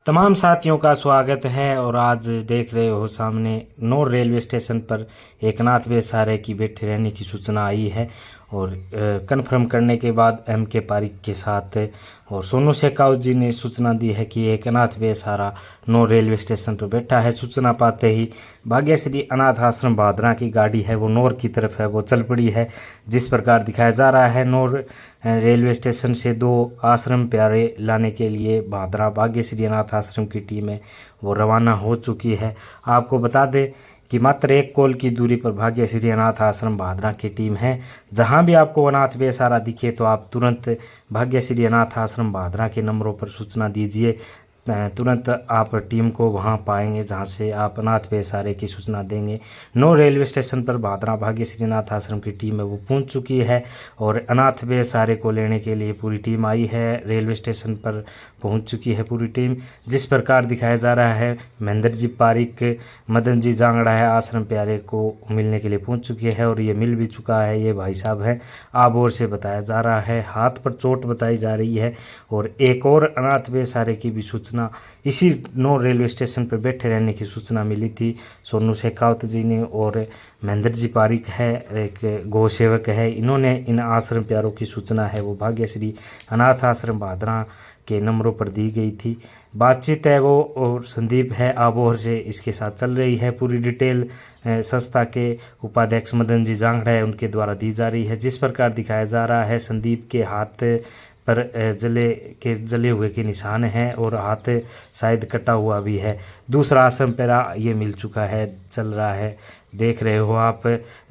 तमाम साथियों का स्वागत है। और आज देख रहे हो सामने नौर रेलवे स्टेशन पर एकनाथ बेसारे की बैठे रहने की सूचना आई है। और कन्फर्म करने के बाद M.K. पारिक के साथ और सोनू शेखावत जी ने सूचना दी है कि एकनाथ बेसारा नौर रेलवे स्टेशन पर बैठा है। सूचना पाते ही भाग्यश्री अनाथ आश्रम भादरा की गाड़ी है वो नौर की तरफ है वो चल पड़ी है। जिस प्रकार दिखाया जा रहा है नौर रेलवे स्टेशन से 2 आश्रम प्यारे लाने के लिए भादरा भाग्यश्री अनाथ आश्रम की टीम है वो रवाना हो चुकी है। आपको बता दें कि मात्र 1 कॉल की दूरी पर भाग्यश्री अनाथ आश्रम भादरा की टीम है। जहां भी आपको अनाथ बेसारा दिखे तो आप तुरंत भाग्यश्री अनाथ आश्रम भादरा के नंबरों पर सूचना दीजिए। तुरंत आप टीम को वहां पाएंगे जहां से आप अनाथ बेसारे की सूचना देंगे। नौ रेलवे स्टेशन पर भादरा भाग्यश्री अनाथ आश्रम की टीम है वो पहुंच चुकी है और अनाथ बेसारे को लेने के लिए पूरी टीम आई है। रेलवे स्टेशन पर पहुंच चुकी है पूरी टीम। जिस प्रकार दिखाया जा रहा है महेंद्र जी पारिक, मदन जी जांगड़ा है आश्रम प्यारे को मिलने के लिए पहुंच चुके हैं और ये मिल भी चुका है। ये भाई साहब हैं आबोर से बताया जा रहा है। हाथ पर चोट बताई जा रही है और एक और अनाथ बेसारे की भी सूचना इसी नौर रेलवे स्टेशन पर बैठे रहने की सूचना मिली थी। सोनू शेखावत जी ने और महेंद्र जी पारिक है एक गौ सेवक है, इन्होंने इन आश्रम प्यारों की सूचना है वो भाग्यश्री अनाथ आश्रम भादरा के नंबरों पर दी गई थी। बातचीत है वो और संदीप है आबोहर से इसके साथ चल रही है। पूरी डिटेल संस्था के उपाध्यक्ष मदन जी जांगड़ा है उनके द्वारा दी जा रही है। जिस प्रकार दिखाया जा रहा है संदीप के हाथ पर जले हुए के निशान हैं और हाथ शायद कटा हुआ भी है। दूसरा आश्रम पैरा ये मिल चुका है, चल रहा है, देख रहे हो आप।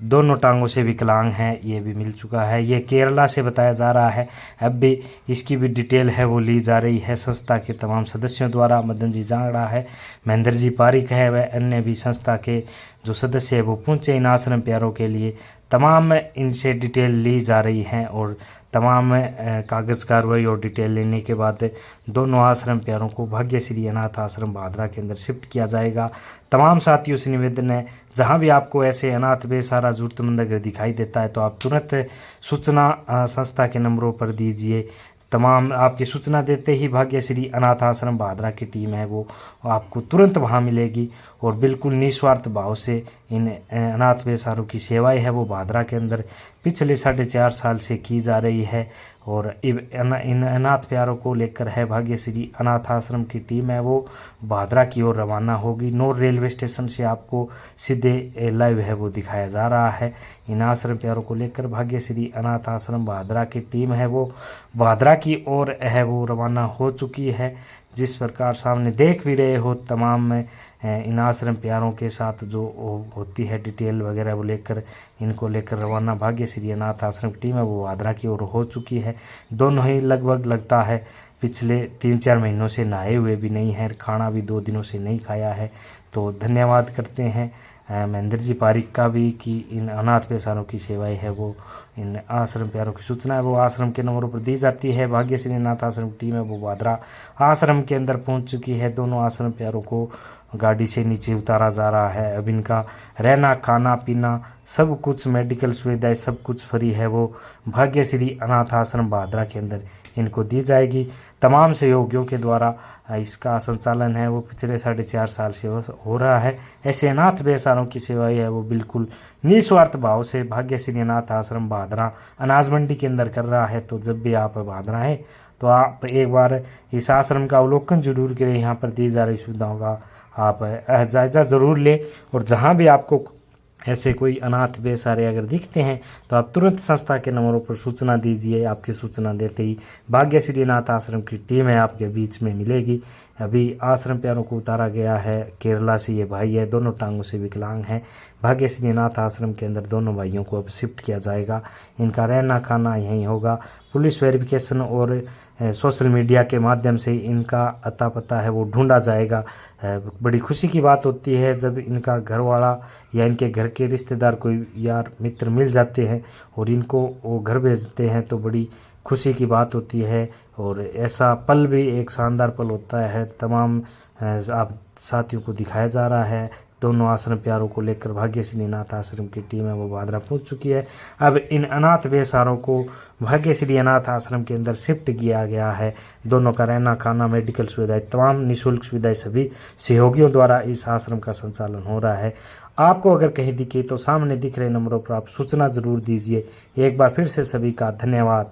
दोनों टांगों से विकलांग हैं, ये भी मिल चुका है। ये केरला से बताया जा रहा है। अब भी इसकी भी डिटेल है वो ली जा रही है संस्था के तमाम सदस्यों द्वारा। मदन जी जांगड़ा है, महेंद्र जी पारिक है, वह अन्य भी संस्था के जो सदस्य है वो पहुंचे इन आश्रम प्यारों के लिए। तमाम इनसे डिटेल ली जा रही हैं और तमाम कागज़ कार्रवाई और डिटेल लेने के बाद दोनों आश्रम प्यारों को भाग्यश्री अनाथ आश्रम भादरा के अंदर शिफ्ट किया जाएगा। तमाम साथियों से निवेदन है जहां भी आपको ऐसे अनाथ बेसहारा ज़रूरतमंद अगर दिखाई देता है तो आप तुरंत सूचना संस्था के नंबरों पर दीजिए। तमाम आपकी सूचना देते ही भाग्यश्री अनाथ आश्रम भादरा की टीम है वो आपको तुरंत वहाँ मिलेगी और बिल्कुल निस्वार्थ भाव से इन अनाथ बेसहारों की सेवाएं है वो भादरा के अंदर पिछले 4.5 साल से की जा रही है। और इन अनाथ प्यारों को लेकर है भाग्यश्री अनाथ आश्रम की टीम है वो भादरा की ओर रवाना होगी। नौर रेलवे स्टेशन से आपको सीधे लाइव है वो दिखाया जा रहा है। इन आश्रम प्यारों को लेकर भाग्यश्री अनाथ आश्रम भादरा की टीम है वो भादरा की ओर है वो रवाना हो चुकी है। जिस प्रकार सामने देख भी रहे हो तमाम इन आश्रम प्यारों के साथ जो होती है डिटेल वगैरह वो लेकर इनको लेकर रवाना भाग्यश्री अनाथ आश्रम की टीम है वो भादरा की ओर हो चुकी है। दोनों ही लगभग लगता है पिछले 3-4 महीनों से नहाए हुए भी नहीं है, खाना भी 2 दिनों से नहीं खाया है। तो धन्यवाद करते हैं महेंद्र जी पारिक का भी कि इन अनाथ बेसहारों की सेवाएं है वो इन आश्रम प्यारों की सूचना है वो आश्रम के नंबरों पर दी जाती है। भाग्यश्री अनाथ आश्रम की टीम है वो भादरा आश्रम के अंदर पहुंच चुकी है। दोनों आश्रम प्यारों को गाड़ी से नीचे उतारा जा रहा है। अब इनका रहना खाना पीना सब कुछ मेडिकल सुविधाएं सब कुछ फ्री है वो भाग्यश्री अनाथ आश्रम भादरा के अंदर इनको दी जाएगी। तमाम सहयोगियों के द्वारा इसका संचालन है वो पिछले 4.5 साल से हो रहा है। ऐसे अनाथ बेसहारों की सेवाएं है वो बिल्कुल निस्वार्थ भाव से भाग्यश्री अनाथ आश्रम भादरा अनाज मंडी के अंदर कर रहा है। तो जब भी आप भादरा है तो आप एक बार इस आश्रम का अवलोकन जरूर करें। यहाँ पर दी जा रही सुविधाओं का आप जायज़ा ज़रूर लें और जहाँ भी आपको ऐसे कोई अनाथ बेसहारे अगर दिखते हैं तो आप तुरंत संस्था के नंबरों पर सूचना दीजिए। आपकी सूचना देते ही भाग्यश्री अनाथ आश्रम की टीम है आपके बीच में मिलेगी। अभी आश्रम प्यारों को उतारा गया है केरला से, ये भाई है दोनों टांगों से विकलांग हैं। भाग्यश्री अनाथ आश्रम के अंदर दोनों भाइयों को अब शिफ्ट किया जाएगा। इनका रहना खाना यहीं होगा। पुलिस वेरिफिकेशन और सोशल मीडिया के माध्यम से इनका अता पता है वो ढूंढा जाएगा। बड़ी खुशी की बात होती है जब इनका घर वाला या इनके घर के रिश्तेदार कोई यार मित्र मिल जाते हैं और इनको वो घर भेजते हैं तो बड़ी खुशी की बात होती है। और ऐसा पल भी एक शानदार पल होता है। तमाम आप साथियों को दिखाया जा रहा है दोनों आश्रम प्यारों को लेकर भाग्यश्री अनाथ आश्रम की टीम है वो भादरा पहुंच चुकी है। अब इन अनाथ बेसहारों को भाग्यश्री अनाथ आश्रम के अंदर शिफ्ट किया गया है। दोनों का रहना, खाना, मेडिकल सुविधाएं, तमाम निःशुल्क सुविधाएं सभी सहयोगियों द्वारा इस आश्रम का संचालन हो रहा है। आपको अगर कहीं दिखे तो सामने दिख रहे नंबरों पर आप सूचना ज़रूर दीजिए। एक बार फिर से सभी का धन्यवाद।